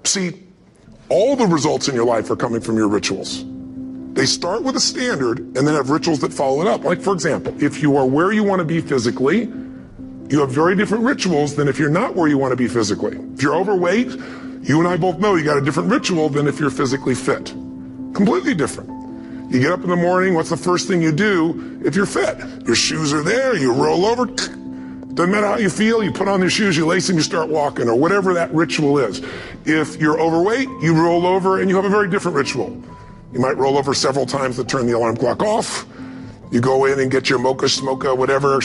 See, all the results in your life are coming from your rituals. They start with a standard and then have rituals that follow it up. Like, for example, if you are where you want to be physically, you have very different rituals than if you're not where you want to be physically. If you're overweight, you and I both know you got a different ritual than if you're physically fit. Completely different. You get up in the morning, what's the first thing you do if you're fit? Your shoes are there, you roll over, doesn't matter how you feel, you put on your shoes, you lace them, you start walking, or whatever that ritual is. If you're overweight, you roll over and you have a very different ritual. You might roll over several times to turn the alarm clock off. You go in and get your mocha, smocha, whatever,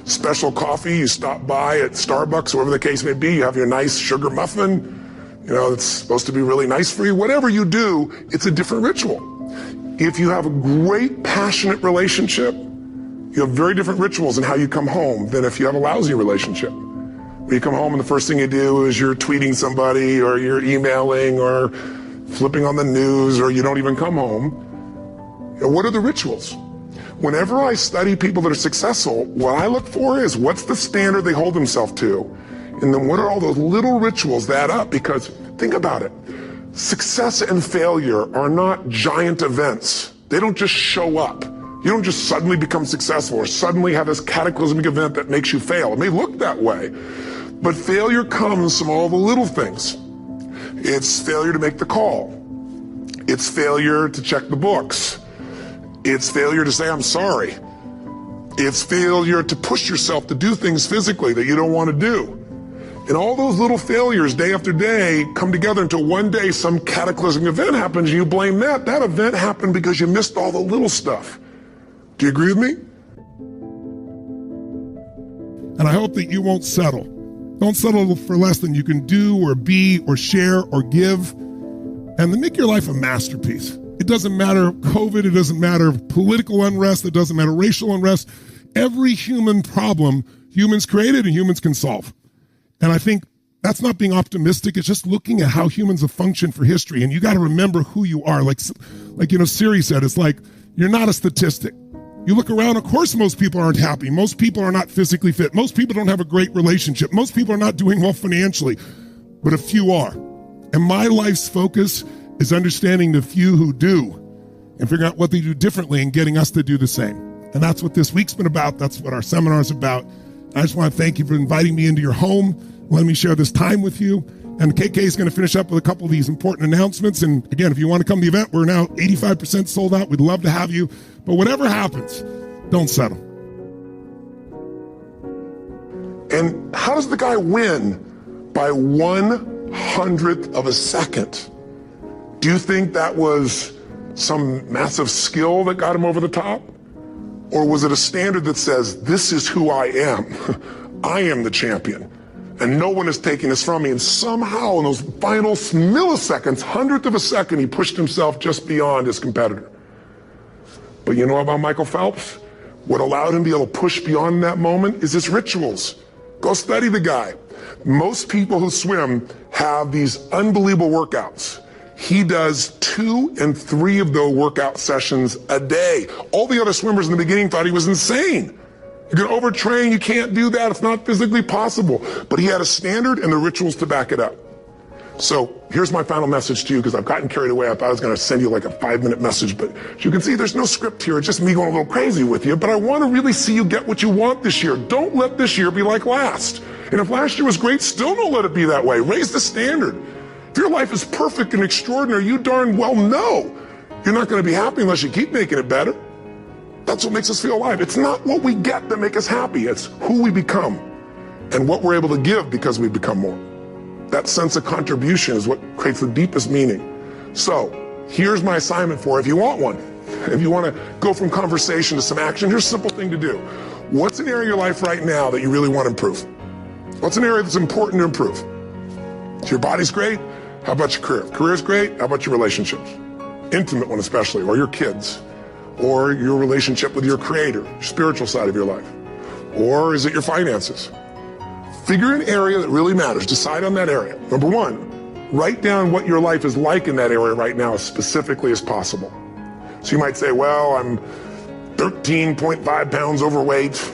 special coffee. You stop by at Starbucks, whatever the case may be. You have your nice sugar muffin. It's supposed to be really nice for you. Whatever you do, it's a different ritual. If you have a great, passionate relationship, you have very different rituals in how you come home than if you have a lousy relationship. When you come home and the first thing you do is you're tweeting somebody or you're emailing or flipping on the news or you don't even come home. What are the rituals? Whenever I study people that are successful, what I look for is what's the standard they hold themselves to? And then what are all those little rituals that add up? Because think about it. Success and failure are not giant events. They don't just show up. You don't just suddenly become successful or suddenly have this cataclysmic event that makes you fail. It may look that way, but failure comes from all the little things. It's failure to make the call. It's failure to check the books. It's failure to say, I'm sorry. It's failure to push yourself to do things physically that you don't want to do. And all those little failures day after day come together until one day some cataclysmic event happens and you blame that. That event happened because you missed all the little stuff. Do you agree with me? And I hope that you won't settle. Don't settle for less than you can do or be or share or give. And then make your life a masterpiece. It doesn't matter COVID, it doesn't matter political unrest, it doesn't matter racial unrest. Every human problem, humans created and humans can solve. And I think that's not being optimistic. It's just looking at how humans have functioned for history. And you got to remember who you are. Like Siri said, it's like, you're not a statistic. You look around, of course, most people aren't happy. Most people are not physically fit. Most people don't have a great relationship. Most people are not doing well financially, but a few are. And my life's focus is understanding the few who do and figuring out what they do differently and getting us to do the same. And that's what this week's been about. That's what our seminar is about. I just want to thank you for inviting me into your home, letting me share this time with you. And KK is going to finish up with a couple of these important announcements. And again, if you want to come to the event, we're now 85% sold out. We'd love to have you. But whatever happens, don't settle. And how does the guy win by 1/100th of a second? Do you think that was some massive skill that got him over the top? Or was it a standard that says, this is who I am? I am the champion. And no one is taking this from me. And somehow in those final milliseconds, 100th of a second, he pushed himself just beyond his competitor. But you know about Michael Phelps? What allowed him to be able to push beyond that moment is his rituals. Go study the guy. Most people who swim have these unbelievable workouts. He does 2 and 3 of those workout sessions a day. All the other swimmers in the beginning thought he was insane. You're going to overtrain, you can't do that, it's not physically possible. But he had a standard and the rituals to back it up. So here's my final message to you, because I've gotten carried away. I thought I was going to send you like a 5-minute message, but as you can see, there's no script here. It's just me going a little crazy with you. But I want to really see you get what you want this year. Don't let this year be like last. And if last year was great, still don't let it be that way. Raise the standard. If your life is perfect and extraordinary, you darn well know you're not going to be happy unless you keep making it better. That's what makes us feel alive. It's not what we get that make us happy. It's who we become and what we're able to give because we become more. That sense of contribution is what creates the deepest meaning. So here's my assignment for you, if you want one. If you want to go from conversation to some action, here's a simple thing to do. What's an area of your life right now that you really want to improve? What's an area that's important to improve? If your body's great, how about your career? If career's great, how about your relationships? Intimate one especially, or your kids, or your relationship with your creator, your spiritual side of your life. Or is it your finances? Figure an area that really matters. Decide on that area. Number 1, write down what your life is like in that area right now as specifically as possible. So you might say, well, I'm 13.5 pounds overweight,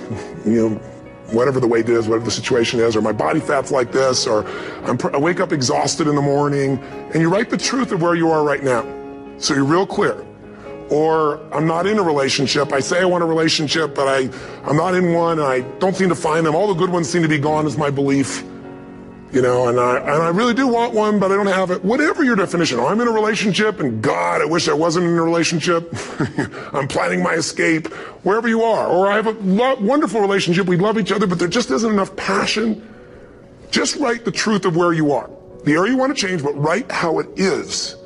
whatever the weight is, whatever the situation is, or my body fat's like this, or I wake up exhausted in the morning, and you write the truth of where you are right now. So you're real clear. Or I'm not in a relationship. I say I want a relationship, but I'm not in one, and I don't seem to find them. All the good ones seem to be gone is my belief. And I really do want one, but I don't have it. Whatever your definition. Or I'm in a relationship, and God, I wish I wasn't in a relationship. I'm planning my escape, wherever you are. Or I have a wonderful relationship. We love each other, but there just isn't enough passion. Just write the truth of where you are. The area you want to change, but write how it is.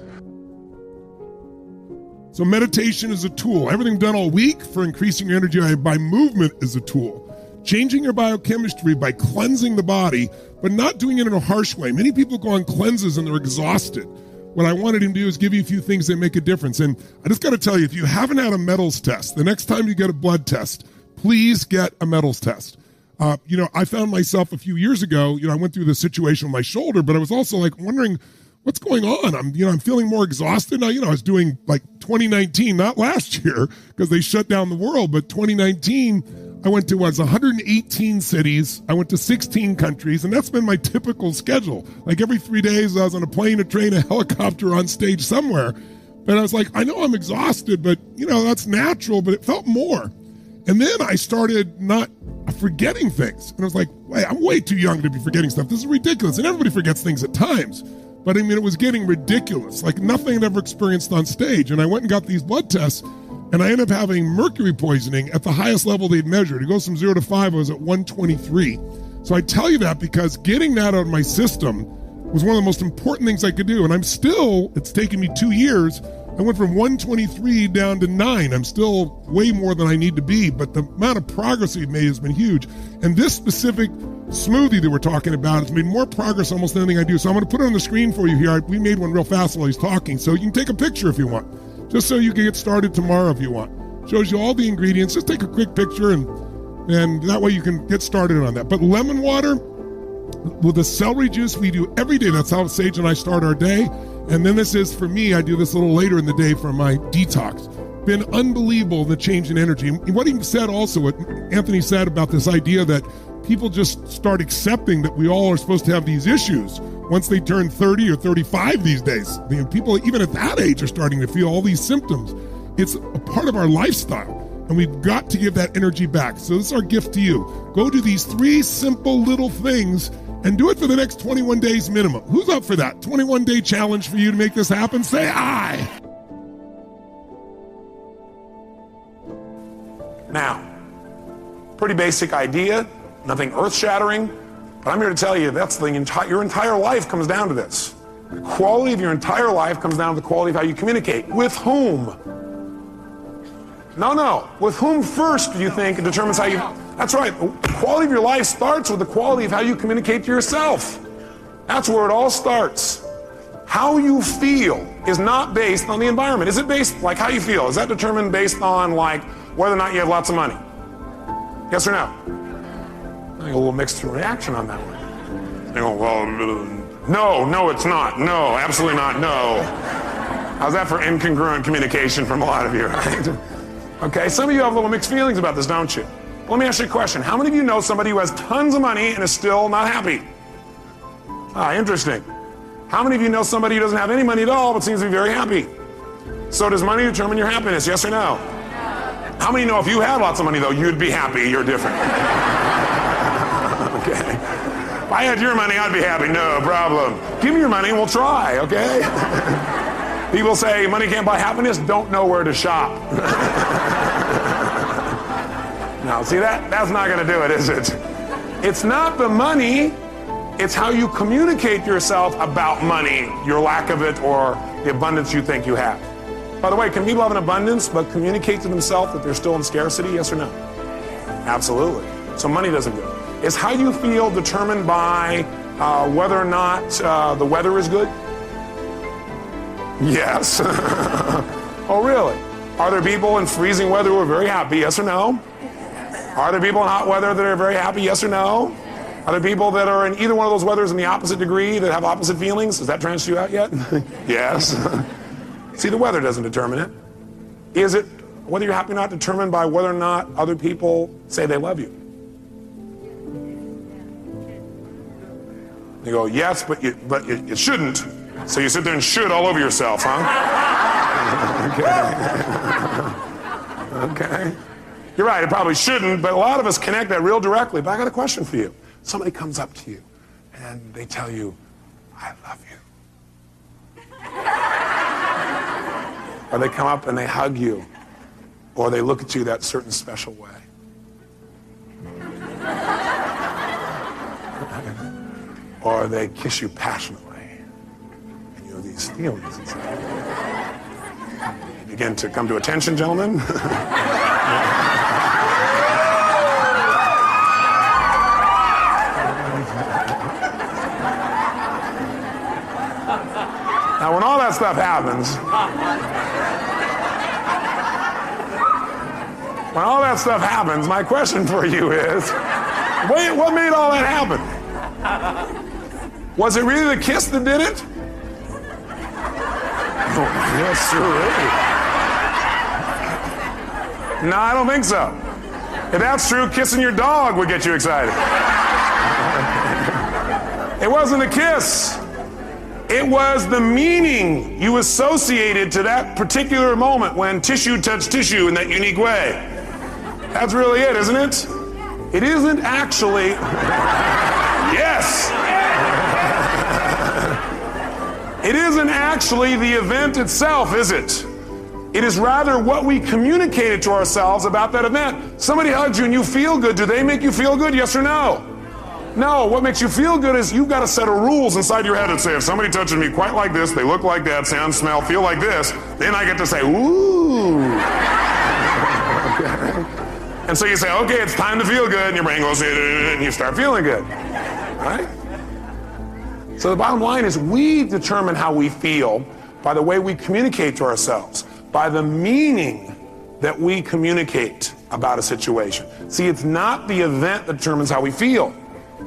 So meditation is a tool. Everything done all week for increasing your energy by movement is a tool. Changing your biochemistry by cleansing the body, but not doing it in a harsh way. Many people go on cleanses and they're exhausted. What I wanted him to do is give you a few things that make a difference. And I just got to tell you, if you haven't had a metals test, the next time you get a blood test, please get a metals test. I found myself a few years ago, I went through this situation with my shoulder, but I was also wondering, what's going on? I'm feeling more exhausted now. I was doing 2019, not last year because they shut down the world, but 2019, I went to 118 cities. I went to 16 countries, and that's been my typical schedule. Every 3 days, I was on a plane, a train, a helicopter, on stage somewhere. But I was I know I'm exhausted, but that's natural, but it felt more. And then I started not forgetting things. And I was wait, I'm way too young to be forgetting stuff. This is ridiculous. And everybody forgets things at times. But it was getting ridiculous, nothing I'd ever experienced on stage. And I went and got these blood tests, and I ended up having mercury poisoning at the highest level they'd measured. It goes from 0 to 5, I was at 123. So I tell you that because getting that out of my system was one of the most important things I could do. And it's taken me 2 years. I went from 123 down to 9. I'm still way more than I need to be, but the amount of progress we've made has been huge. And this specific smoothie that we're talking about has made more progress almost than anything I do. So I'm going to put it on the screen for you here. We made one real fast while he's talking, so you can take a picture if you want. Just so you can get started tomorrow if you want. Shows you all the ingredients. Just take a quick picture and that way you can get started on that. But lemon water with the celery juice we do every day. That's how Sage and I start our day. And then this is, for me, I do this a little later in the day for my detox. Been unbelievable, the change in energy. And what he said also, what Anthony said about this idea that people just start accepting that we all are supposed to have these issues once they turn 30 or 35 these days. People even at that age are starting to feel all these symptoms. It's a part of our lifestyle, and we've got to give that energy back. So this is our gift to you. Go do these 3 simple little things and do it for the next 21 days minimum. Who's up for that? 21-day challenge for you to make this happen? Say aye. Now, pretty basic idea, nothing earth-shattering, but I'm here to tell you that's your entire life comes down to this. The quality of your entire life comes down to the quality of how you communicate. With whom? No. With whom first do you think it determines how you... That's right. The quality of your life starts with the quality of how you communicate to yourself. That's where it all starts. How you feel is not based on the environment. Is it based, how you feel? Is that determined based on, whether or not you have lots of money? Yes or no? I get a little mixed reaction on that one. They go, well, no, it's not. No, absolutely not. No. How's that for incongruent communication from a lot of you, right? Okay, some of you have a little mixed feelings about this, don't you? Let me ask you a question. How many of you know somebody who has tons of money and is still not happy? Interesting. How many of you know somebody who doesn't have any money at all but seems to be very happy? So does money determine your happiness, yes or no? How many know if you had lots of money, though, you'd be happy, you're different? Okay. If I had your money, I'd be happy, no problem. Give me your money and we'll try, okay? People say money can't buy happiness, don't know where to shop. Now, see, that's not going to do it, is it? It's not the money, it's how you communicate to yourself about money, your lack of it, or the abundance you think you have. By the way, can people have an abundance but communicate to themselves that they're still in scarcity, yes or no? Absolutely. So money doesn't do it. Is how you feel determined by whether or not the weather is good? Yes. Oh, really? Are there people in freezing weather who are very happy, yes or no? Are there people in hot weather that are very happy, yes or no? Are there people that are in either one of those weathers in the opposite degree that have opposite feelings? Has that transferred you out yet? Yes. See, the weather doesn't determine it. Is it, whether you're happy or not, determined by whether or not other people say they love you? You go, yes, but you shouldn't. So you sit there and should all over yourself, huh? Okay. You're right, it probably shouldn't, but a lot of us connect that real directly. But I got a question for you. Somebody comes up to you and they tell you, I love you. Or they come up and they hug you, or they look at you that certain special way. Or they kiss you passionately, and you have these feelings inside. You begin to come to attention, gentlemen. Now, when all that stuff happens, my question for you is, wait, what made all that happen? Was it really the kiss that did it? Oh, yes, sure. No, I don't think so. If that's true, kissing your dog would get you excited. It wasn't a kiss. It was the meaning you associated to that particular moment when tissue touched tissue in that unique way. That's really it, isn't it? It isn't actually... Yes! It isn't actually the event itself, is it? It is rather what we communicated to ourselves about that event. Somebody hugs you and you feel good. Do they make you feel good? Yes or no? No, what makes you feel good is you've got a set of rules inside your head that say, if somebody touches me quite like this, they look like that, sound, smell, feel like this, then I get to say, ooh. Okay. And so you say, okay, it's time to feel good, and your brain goes, and you start feeling good, right? So the bottom line is we determine how we feel by the way we communicate to ourselves, by the meaning that we communicate about a situation. See, it's not the event that determines how we feel.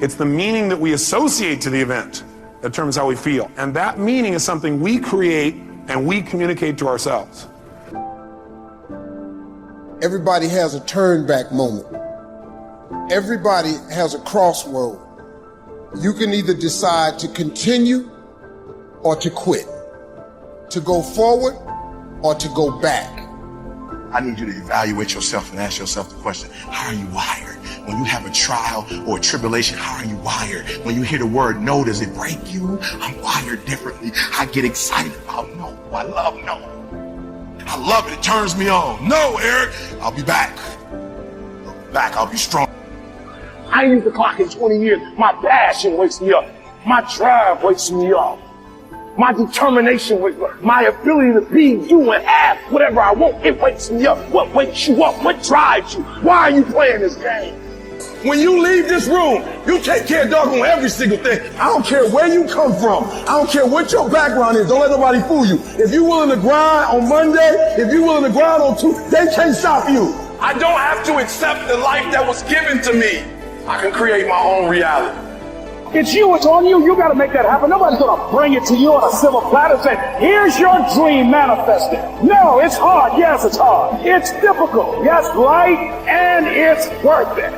It's the meaning that we associate to the event that determines how we feel. And that meaning is something we create and we communicate to ourselves. Everybody has a turn back moment. Everybody has a crossroad. You can either decide to continue or to quit, to go forward or to go back. I need you to evaluate yourself and ask yourself the question, how are you wired? When you have a trial or a tribulation, how are you wired? When you hear the word no, does it break you? I'm wired differently. I get excited about no. I love no. I love it. It turns me on. No, Eric, I'll be back. I'll be strong. I ain't used the clock in 20 years. My passion wakes me up. My drive wakes me up. My determination wakes me up. My ability to be, do, and have whatever I want, it wakes me up. What wakes you up? What drives you? Why are you playing this game? When you leave this room, you take care of doggone every single thing. I don't care where you come from. I don't care what your background is. Don't let nobody fool you. If you're willing to grind on Monday, if you're willing to grind on Tuesday, they can't stop you. I don't have to accept the life that was given to me. I can create my own reality. It's you, it's on you. You got to make that happen. Nobody's going to bring it to you on a silver platter and say, here's your dream manifested. No, it's hard. Yes, it's hard. It's difficult. Yes, right. And it's worth it.